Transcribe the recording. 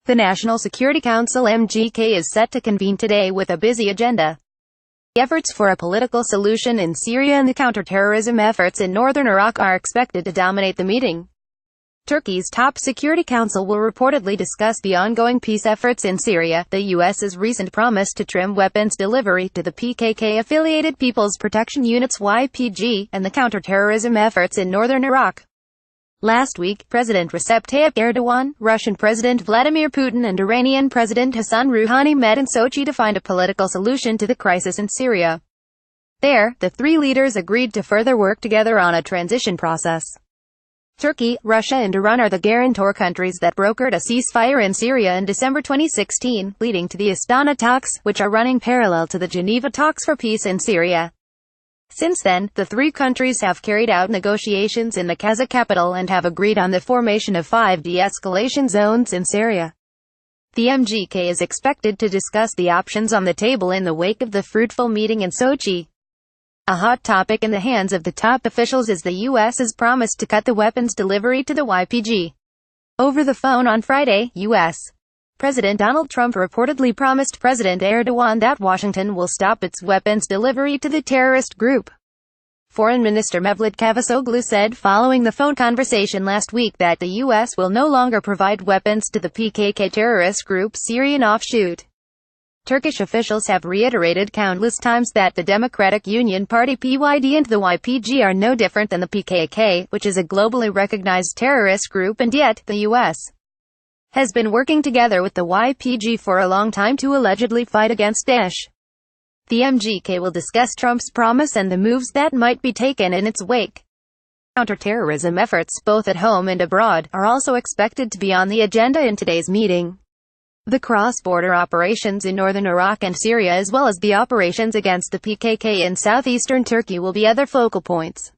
The National Security Council (MGK) is set to convene today with a busy agenda. The efforts for a political solution in Syria and the counter-terrorism efforts in northern Iraq are expected to dominate the meeting. Turkey's top Security Council will reportedly discuss the ongoing peace efforts in Syria, the U.S.'s recent promise to trim weapons delivery to the PKK-affiliated People's Protection Units (YPG), and the counter-terrorism efforts in northern Iraq. Last week, President Recep Tayyip Erdogan, Russian President Vladimir Putin and Iranian President Hassan Rouhani met in Sochi to find a political solution to the crisis in Syria. There, the three leaders agreed to further work together on a transition process. Turkey, Russia and Iran are the guarantor countries that brokered a ceasefire in Syria in December 2016, leading to the Astana talks, which are running parallel to the Geneva talks for peace in Syria. Since then, the three countries have carried out negotiations in the Kazakh capital and have agreed on the formation of 5 de-escalation zones in Syria. The MGK is expected to discuss the options on the table in the wake of the fruitful meeting in Sochi. A hot topic in the hands of the top officials is the U.S.'s promise to cut the weapons delivery to the YPG. Over the phone on Friday, U.S. President Donald Trump reportedly promised President Erdogan that Washington will stop its weapons delivery to the terrorist group. Foreign Minister Mevlut Cavusoglu said following the phone conversation last week that the U.S. will no longer provide weapons to the PKK terrorist group Syrian offshoot. Turkish officials have reiterated countless times that the Democratic Union Party (PYD) and the YPG are no different than the PKK, which is a globally recognized terrorist group, and yet, the U.S. has been working together with the YPG for a long time to allegedly fight against Daesh. The MGK will discuss Trump's promise and the moves that might be taken in its wake. Counterterrorism efforts, both at home and abroad, are also expected to be on the agenda in today's meeting. The cross-border operations in northern Iraq and Syria, as well as the operations against the PKK in southeastern Turkey, will be other focal points.